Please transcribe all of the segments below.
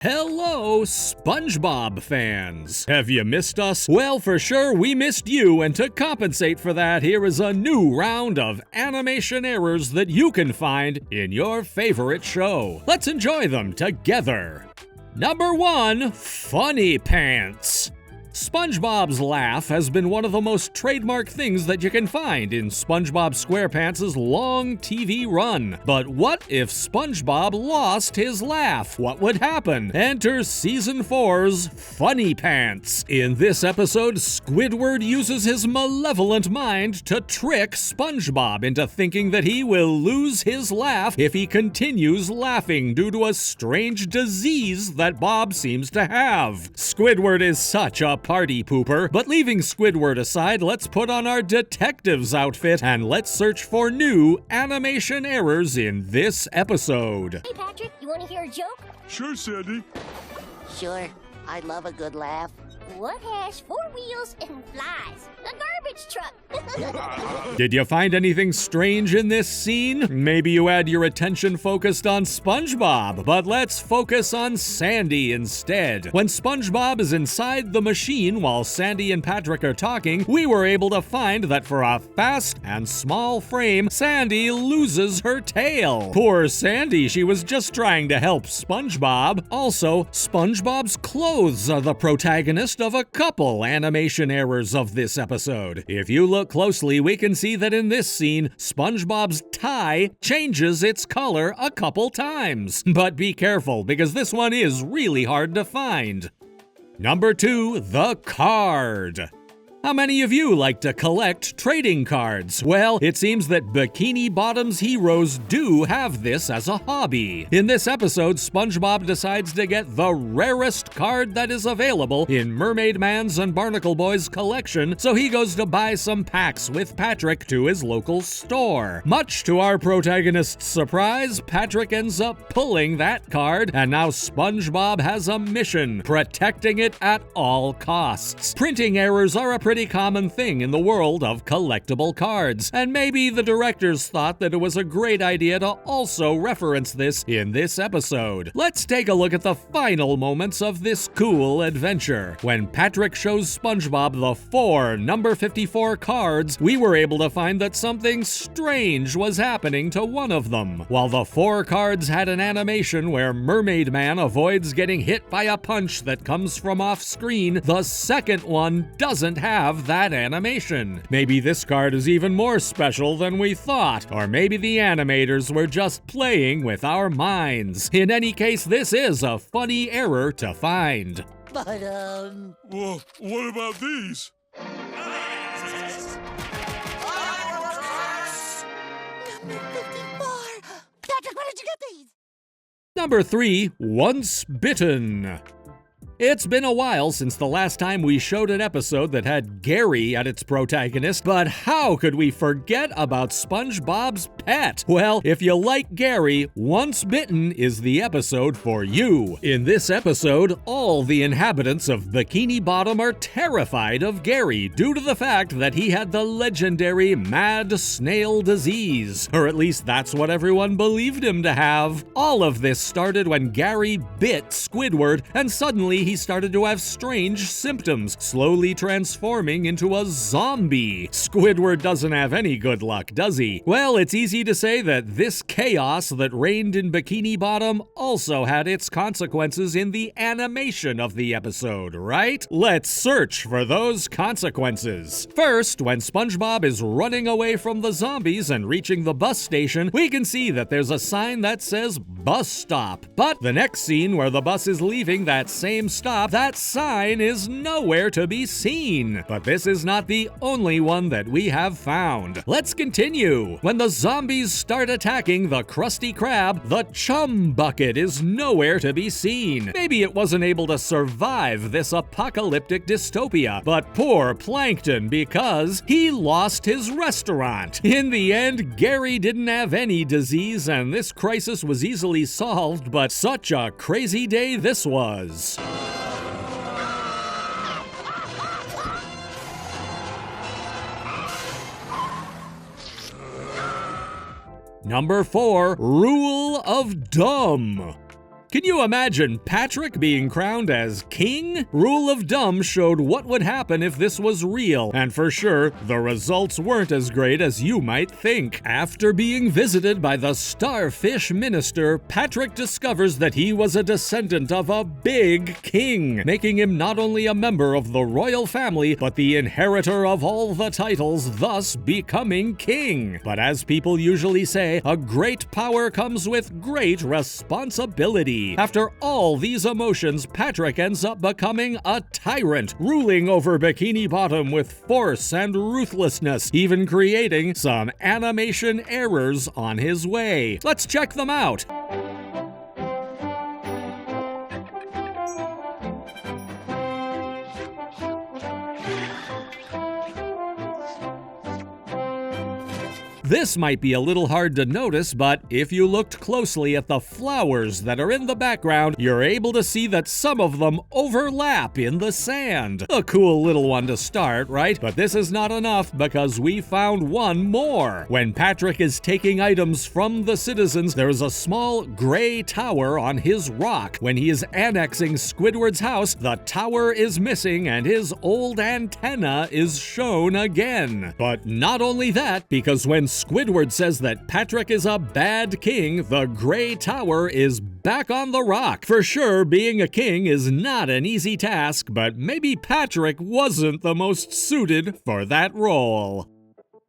Hello, SpongeBob fans! Have you missed us? Well, for sure we missed you, and to compensate for that, here is a new round of animation errors that you can find in your favorite show. Let's enjoy them together. Number 1, Funny Pants. SpongeBob's laugh has been one of the most trademark things that you can find in SpongeBob SquarePants' long TV run. But what if SpongeBob lost his laugh? What would happen? Enter Season 4's Funny Pants. In this episode, Squidward uses his malevolent mind to trick SpongeBob into thinking that he will lose his laugh if he continues laughing due to a strange disease that Bob seems to have. Squidward is such a party pooper, but leaving Squidward aside, let's put on our detective's outfit and let's search for new animation errors in this episode. Hey Patrick, you want to hear a joke? Sure, Sandy. Sure, I love a good laugh. What has 4 wheels and flies? The garbage truck. Did you find anything strange in this scene? Maybe you had your attention focused on SpongeBob, but let's focus on Sandy instead. When SpongeBob is inside the machine while Sandy and Patrick are talking, we were able to find that for a fast and small frame, Sandy loses her tail. Poor Sandy, she was just trying to help SpongeBob. Also, SpongeBob's clothes are the protagonist of a couple animation errors of this episode. If you look closely, we can see that in this scene, SpongeBob's tie changes its color a couple times. But be careful, because this one is really hard to find. Number 2, the card. How many of you like to collect trading cards? Well, it seems that Bikini Bottom's heroes do have this as a hobby. In this episode, SpongeBob decides to get the rarest card that is available in Mermaid Man's and Barnacle Boy's collection, so he goes to buy some packs with Patrick to his local store. Much to our protagonist's surprise, Patrick ends up pulling that card, and now SpongeBob has a mission, protecting it at all costs. Printing errors are a pretty common thing in the world of collectible cards, and maybe the directors thought that it was a great idea to also reference this in this episode. Let's take a look at the final moments of this cool adventure. When Patrick shows SpongeBob the 4 number 54 cards, we were able to find that something strange was happening to one of them. While the 4 cards had an animation where Mermaid Man avoids getting hit by a punch that comes from off screen, the second one doesn't have that animation. Maybe this card is even more special than we thought, or maybe the animators were just playing with our minds. In any case, this is a funny error to find. But, Well, what about these? Number 54! Patrick, where did you get these? Number 3, Once Bitten. It's been a while since the last time we showed an episode that had Gary at its protagonist, but how could we forget about SpongeBob's pet? Well, if you like Gary, Once Bitten is the episode for you. In this episode, all the inhabitants of Bikini Bottom are terrified of Gary due to the fact that he had the legendary mad snail disease, or at least that's what everyone believed him to have. All of this started when Gary bit Squidward, and suddenly he started to have strange symptoms, slowly transforming into a zombie. Squidward doesn't have any good luck, does he? Well, it's easy to say that this chaos that reigned in Bikini Bottom also had its consequences in the animation of the episode, right? Let's search for those consequences. First, when SpongeBob is running away from the zombies and reaching the bus station, we can see that there's a sign that says bus stop. But the next scene where the bus is leaving that same stop, that sign is nowhere to be seen. But this is not the only one that we have found. Let's continue. When the zombies start attacking the Krusty Krab, the chum bucket is nowhere to be seen. Maybe it wasn't able to survive this apocalyptic dystopia, but poor Plankton, because he lost his restaurant. In the end, Gary didn't have any disease, and this crisis was easily solved, but such a crazy day this was. Number 4, Rule of Dumb. Can you imagine Patrick being crowned as king? Rule of Dumb showed what would happen if this was real, and for sure, the results weren't as great as you might think. After being visited by the starfish minister, Patrick discovers that he was a descendant of a big king, making him not only a member of the royal family, but the inheritor of all the titles, thus becoming king. But as people usually say, a great power comes with great responsibility. After all these emotions, Patrick ends up becoming a tyrant, ruling over Bikini Bottom with force and ruthlessness, even creating some animation errors on his way. Let's check them out. This might be a little hard to notice, but if you looked closely at the flowers that are in the background, you're able to see that some of them overlap in the sand. A cool little one to start, right? But this is not enough, because we found one more. When Patrick is taking items from the citizens, there's a small gray tower on his rock. When he is annexing Squidward's house, the tower is missing and his old antenna is shown again. But not only that, because when Squidward says that Patrick is a bad king, the gray tower is back on the rock. For sure, being a king is not an easy task, but maybe Patrick wasn't the most suited for that role.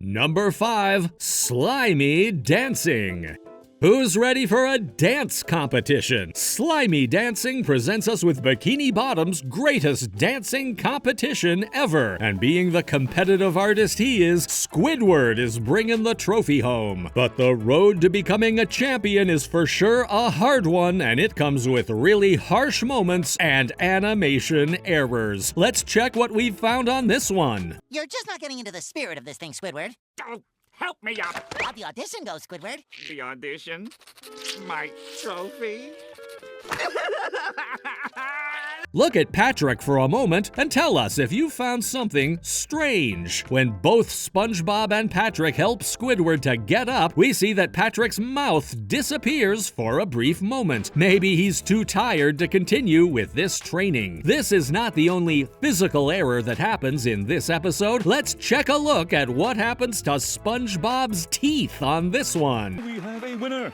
Number 5, Slimy Dancing. Who's ready for a dance competition? Slimy Dancing presents us with Bikini Bottom's greatest dancing competition ever. And being the competitive artist he is, Squidward is bringing the trophy home. But the road to becoming a champion is for sure a hard one, and it comes with really harsh moments and animation errors. Let's check what we've found on this one. You're just not getting into the spirit of this thing, Squidward. Oh, help me up. How'd the audition go, Squidward? The audition? My trophy? Look at Patrick for a moment and tell us if you found something strange. When both SpongeBob and Patrick help Squidward to get up, we see that Patrick's mouth disappears for a brief moment. Maybe he's too tired to continue with this training. This is not the only physical error that happens in this episode. Let's check a look at what happens to SpongeBob's teeth on this one. We have a winner.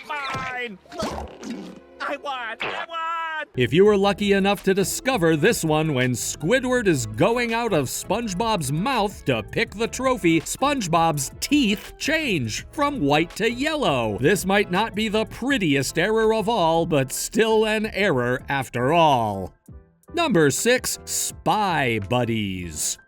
Mine! I won! I won! If you were lucky enough to discover this one when Squidward is going out of SpongeBob's mouth to pick the trophy, SpongeBob's teeth change from white to yellow. This might not be the prettiest error of all, but still an error after all. Number 6, Spy Buddies.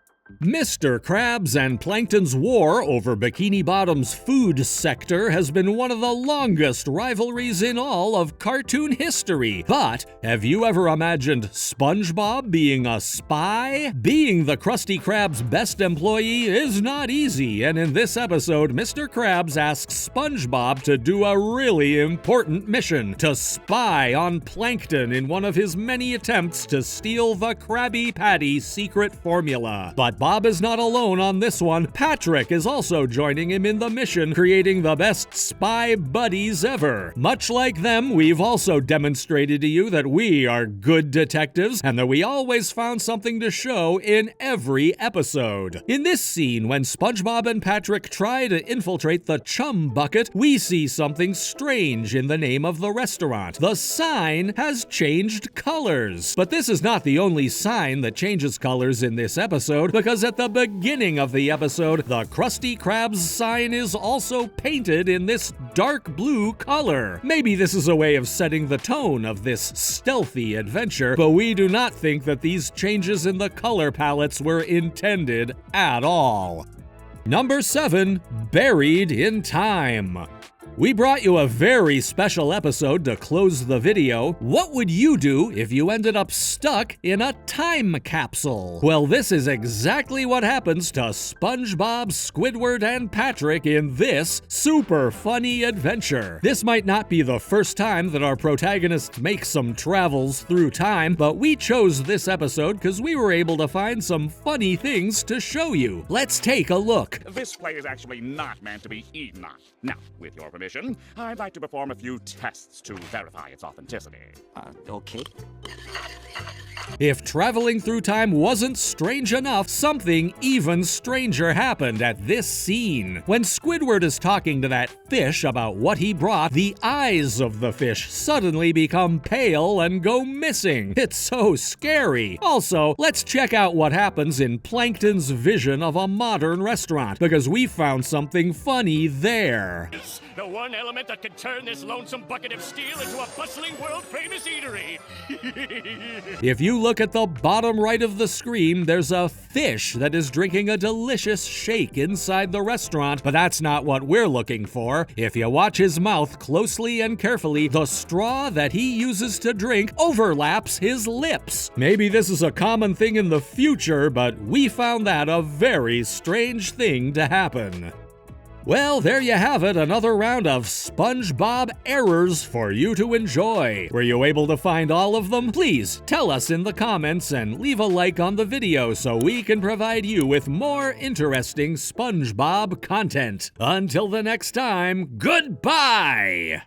Mr. Krabs and Plankton's war over Bikini Bottom's food sector has been one of the longest rivalries in all of cartoon history. But have you ever imagined SpongeBob being a spy? Being the Krusty Krab's best employee is not easy, and in this episode, Mr. Krabs asks SpongeBob to do a really important mission: to spy on Plankton in one of his many attempts to steal the Krabby Patty secret formula. But Bob is not alone on this one. Patrick is also joining him in the mission, creating the best spy buddies ever. Much like them, we've also demonstrated to you that we are good detectives and that we always found something to show in every episode. In this scene, when SpongeBob and Patrick try to infiltrate the Chum Bucket, we see something strange in the name of the restaurant. The sign has changed colors. But this is not the only sign that changes colors in this episode, because at the beginning of the episode, the Krusty Krab's sign is also painted in this dark blue color. Maybe this is a way of setting the tone of this stealthy adventure, but we do not think that these changes in the color palettes were intended at all. Number 7, Buried in Time. We brought you a very special episode to close the video. What would you do if you ended up stuck in a time capsule? Well, this is exactly what happens to SpongeBob, Squidward, and Patrick in this super funny adventure. This might not be the first time that our protagonists make some travels through time, but we chose this episode because we were able to find some funny things to show you. Let's take a look. This play is actually not meant to be eaten on. Now, with your permission, permission, I'd like to perform a few tests to verify its authenticity. Okay. If traveling through time wasn't strange enough, something even stranger happened at this scene. When Squidward is talking to that fish about what he brought, the eyes of the fish suddenly become pale and go missing. It's so scary. Also, let's check out what happens in Plankton's vision of a modern restaurant, because we found something funny there. The one element that could turn this lonesome bucket of steel into a bustling world-famous eatery. If you look at the bottom right of the screen, there's a fish that is drinking a delicious shake inside the restaurant, but that's not what we're looking for. If you watch his mouth closely and carefully, the straw that he uses to drink overlaps his lips. Maybe this is a common thing in the future, but we found that a very strange thing to happen. Well, there you have it, another round of SpongeBob errors for you to enjoy. Were you able to find all of them? Please tell us in the comments and leave a like on the video so we can provide you with more interesting SpongeBob content. Until the next time, goodbye!